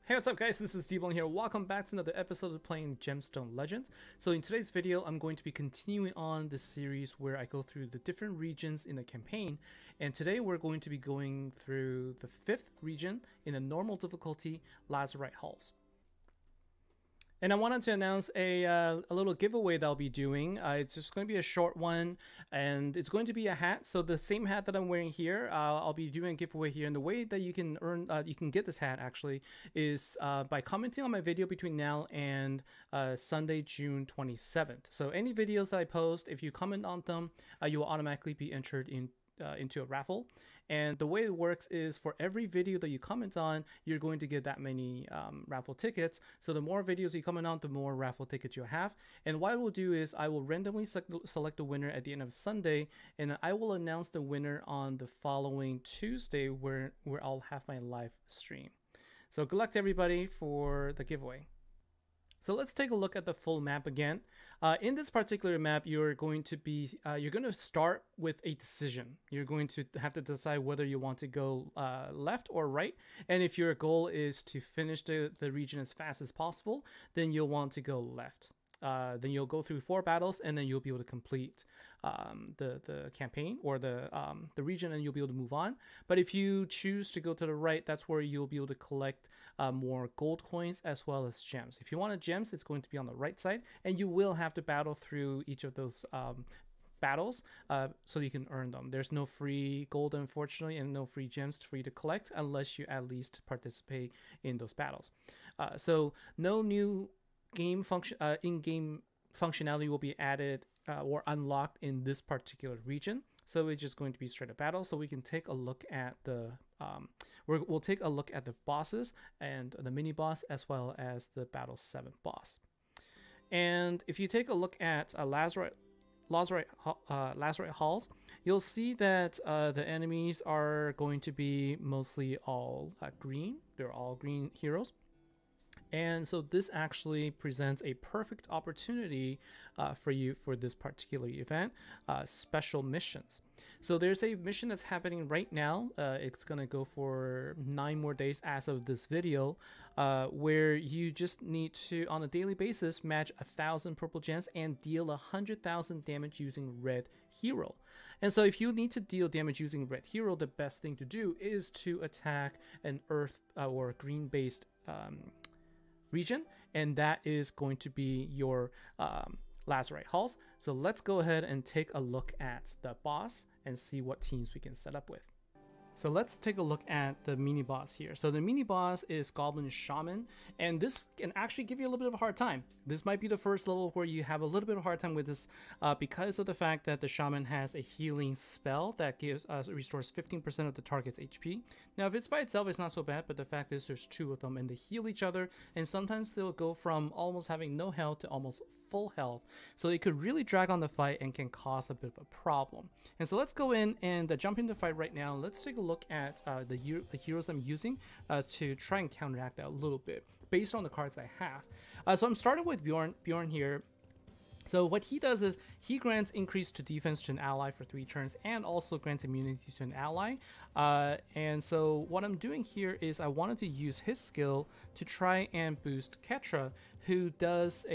Hey, what's up guys? This is TBone here. Welcome back to another episode of playing Gemstone Legends. So in today's video, I'm going to be continuing on this series where I go through the different regions in the campaign. And today we're going to be going through the 5th region in a normal difficulty, Lazurite Halls. And I wanted to announce a little giveaway that I'll be doing. It's just going to be a short one, and it's going to be a hat. So the same hat that I'm wearing here, I'll be doing a giveaway here. And the way that you can you can get this hat actually is by commenting on my video between now and Sunday, June 27th. So any videos that I post, if you comment on them, you will automatically be entered into a raffle. And the way it works is for every video that you comment on, you're going to get that many raffle tickets. So the more videos you comment on, the more raffle tickets you have. And what I will do is I will randomly select the winner at the end of Sunday, and I will announce the winner on the following Tuesday where I'll have my live stream. So good luck to everybody for the giveaway. So let's take a look at the full map again. In this particular map, you're going to start with a decision. You're going to have to decide whether you want to go left or right. And if your goal is to finish the region as fast as possible, then you'll want to go left. Then you'll go through 4 battles, and then you'll be able to complete the campaign or the region, and you'll be able to move on. But if you choose to go to the right, that's where you'll be able to collect more gold coins as well as gems. If you want gems, it's going to be on the right side, and you will have to battle through each of those battles so you can earn them. There's no free gold, unfortunately, and no free gems for you to collect unless you at least participate in those battles. So no new game function in-game functionality will be added or unlocked in this particular region. So it's just going to be straight up battle. So we can take a look at the we'll take a look at the bosses and the mini boss as well as the battle 7 boss. And if you take a look at Lazurite Halls, you'll see that the enemies are going to be mostly all green. They're all green heroes. And so this actually presents a perfect opportunity for you for this particular event, special missions. So there's a mission that's happening right now. It's going to go for 9 more days as of this video, where you just need to, on a daily basis, match 1,000 purple gems and deal 100,000 damage using red hero. And so if you need to deal damage using red hero, the best thing to do is to attack an earth or green based region, and that is going to be your Lazurite Halls. So let's go ahead and take a look at the boss and see what teams we can set up with. So let's take a look at the mini boss here. So the mini boss is Goblin Shaman, and this can actually give you a little bit of a hard time. This might be the first level where you have a little bit of a hard time with this because of the fact that the Shaman has a healing spell that restores 15% of the target's HP. Now if it's by itself, it's not so bad, but the fact is there's 2 of them and they heal each other, and sometimes they'll go from almost having no health to almost full health. So it could really drag on the fight and can cause a bit of a problem. And so let's go in and jump into the fight right now. Let's take a look at the heroes I'm using to try and counteract that a little bit based on the cards I have. So I'm starting with Bjorn here. So what he does is he grants increase to defense to an ally for 3 turns and also grants immunity to an ally. And so what I'm doing here is I wanted to use his skill to try and boost Ketra, who does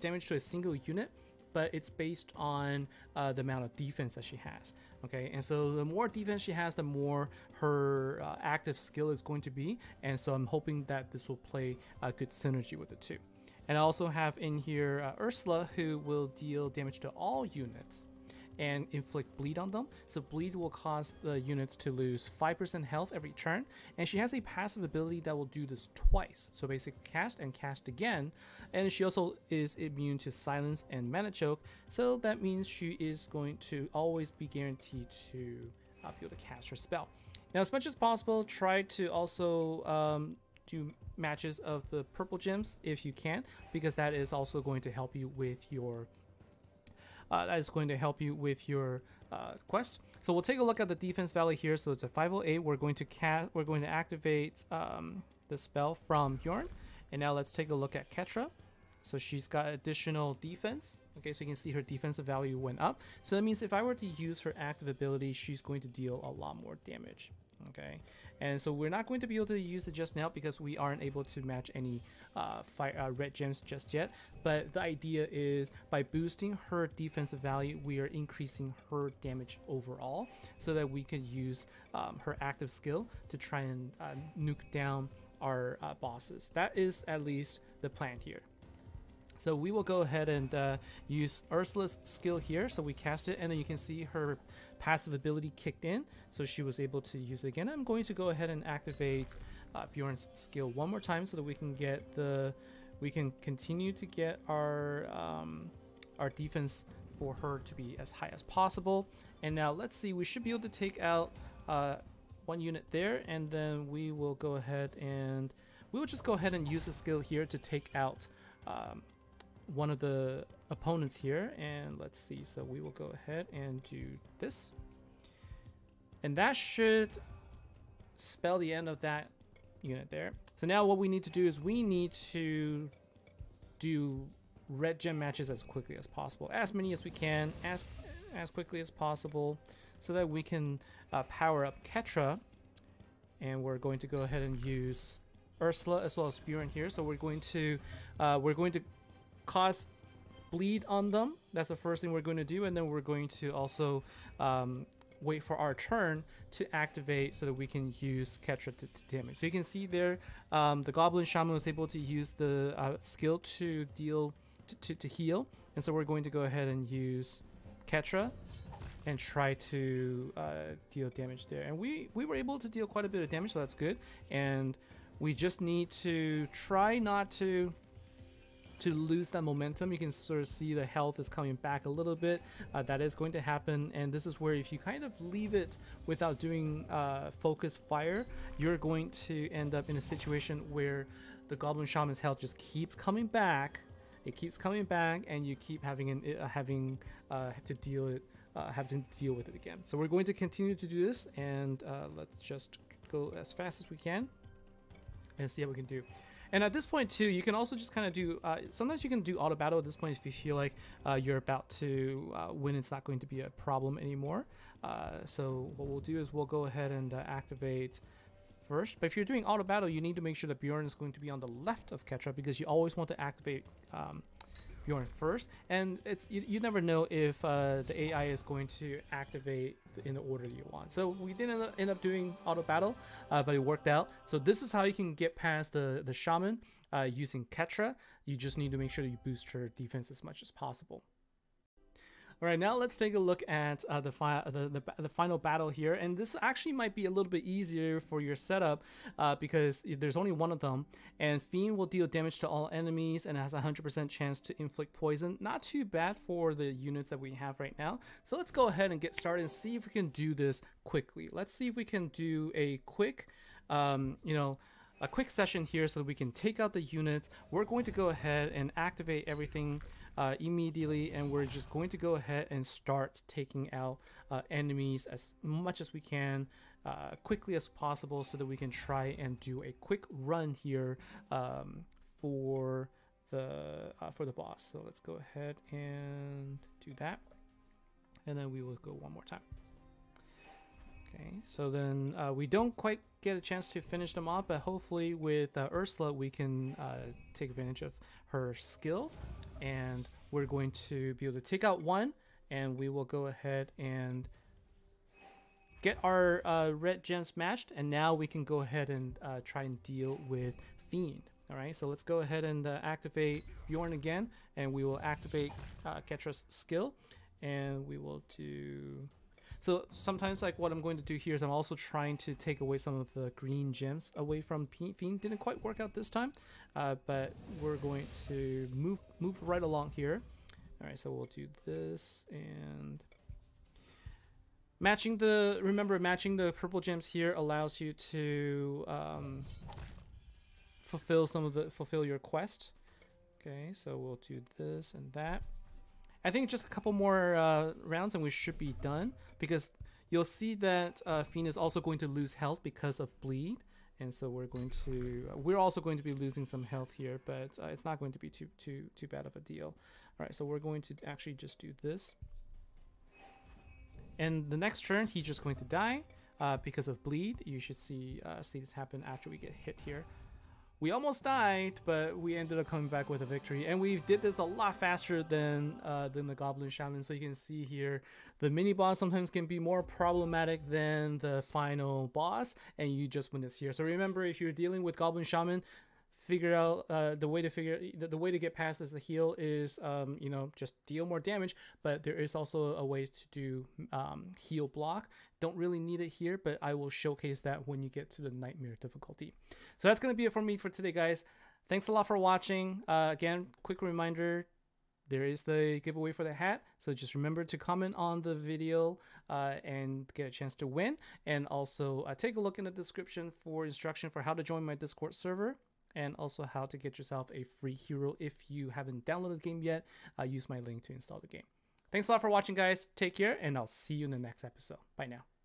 damage to a single unit, but it's based on the amount of defense that she has. Okay, and so the more defense she has, the more her active skill is going to be, and so I'm hoping that this will play a good synergy with the 2. And I also have in here Ursula, who will deal damage to all units and inflict bleed on them. So bleed will cause the units to lose 5% health every turn, and she has a passive ability that will do this twice. So basically cast and cast again, and she also is immune to silence and mana choke, so that means she is going to always be guaranteed to be able to cast her spell. Now as much as possible, try to also do matches of the purple gems if you can, because that is also going to help you with your quest. So we'll take a look at the defense value here. So it's a 508. We're going to activate the spell from Bjorn, and now let's take a look at Ketra. So she's got additional defense. Okay, so you can see her defensive value went up. So that means if I were to use her active ability, she's going to deal a lot more damage. Okay, And so we're not going to be able to use it just now because we aren't able to match any red gems just yet. But the idea is by boosting her defensive value, we are increasing her damage overall so that we can use her active skill to try and nuke down our bosses. That is at least the plan here. So we will go ahead and use Ursula's skill here. So we cast it, and then you can see her passive ability kicked in, so she was able to use it again. I'm going to go ahead and activate Bjorn's skill one more time so that we can continue to get our defense for her to be as high as possible. And now let's see, we should be able to take out one unit there, and then we will go ahead and just go ahead and use the skill here to take out one of the opponents here. And let's see, so we will go ahead and do this, and that should spell the end of that unit there. So now what we need to do is we need to do red gem matches as quickly as possible, as many as we can, as quickly as possible, so that we can power up Ketra. And we're going to go ahead and use Ursula as well as Bjorn here. So we're going to cause bleed on them. That's the first thing we're going to do, and then we're going to also wait for our turn to activate so that we can use Ketra to damage. So you can see there, the Goblin Shaman was able to use the skill to deal to heal, and so we're going to go ahead and use Ketra and try to deal damage there. And we were able to deal quite a bit of damage, so that's good. And we just need to try not to lose that momentum. You can sort of see the health is coming back a little bit. That is going to happen, and this is where if you kind of leave it without doing focused fire, you're going to end up in a situation where the Goblin Shaman's health just keeps coming back. It keeps coming back, and you keep having to deal with it again. So we're going to continue to do this, and let's just go as fast as we can and see how we can do. And at this point too, you can also just kind of do, sometimes you can do auto battle at this point if you feel like you're about to win. It's not going to be a problem anymore. So what we'll do is we'll go ahead and activate first. But if you're doing auto battle, you need to make sure that Bjorn is going to be on the left of Ketra, because you always want to activate Bjorn first. And it's you never know if the AI is going to activate in the order that you want. So we didn't end up doing auto battle, but it worked out. So this is how you can get past the shaman using Ketra. You just need to make sure that you boost her defense as much as possible. All right, now let's take a look at the final battle here, and this actually might be a little bit easier for your setup because there's only one of them, and Fiend will deal damage to all enemies and has a 100% chance to inflict poison. Not too bad for the units that we have right now. So let's go ahead and get started and see if we can do this quickly. Let's see if we can do a quick, a quick session here so that we can take out the units. We're going to go ahead and activate everything immediately, and we're just going to go ahead and start taking out enemies as much as we can, quickly as possible, so that we can try and do a quick run here for the boss. So let's go ahead and do that, and then we will go one more time. Okay, so then we don't quite get a chance to finish them off, but hopefully with Ursula we can take advantage of her skills, and we're going to be able to take out one, and we will go ahead and get our red gems matched, and now we can go ahead and try and deal with Fiend. All right, so let's go ahead and activate Bjorn again, and we will activate Ketra's skill, and we will do... So sometimes, like, what I'm going to do here is I'm also trying to take away some of the green gems away from Fiend. Didn't quite work out this time, but we're going to move right along here. All right, so we'll do this, and matching the purple gems here allows you to fulfill your quest. Okay, so we'll do this and that. I think just a couple more rounds and we should be done, because you'll see that Fiend is also going to lose health because of bleed, and so we're also going to be losing some health here, but it's not going to be too bad of a deal. All right, so we're going to actually just do this, and the next turn he's just going to die. because of bleed. You should see this happen after we get hit here. We almost died, but we ended up coming back with a victory, and we did this a lot faster than the Goblin Shaman. So you can see here, the mini boss sometimes can be more problematic than the final boss, and you just win this here. So remember, if you're dealing with Goblin Shaman, figure out the way to get past this, the heal is you know, just deal more damage, but there is also a way to do heal block. Don't really need it here, but I will showcase that when you get to the nightmare difficulty. So that's going to be it for me for today, guys. Thanks a lot for watching. Again, quick reminder, there is the giveaway for the hat, so just remember to comment on the video and get a chance to win, and also take a look in the description for instruction for how to join my Discord server, and also how to get yourself a free hero. If you haven't downloaded the game yet, use my link to install the game. Thanks a lot for watching, guys. Take care, and I'll see you in the next episode. Bye now.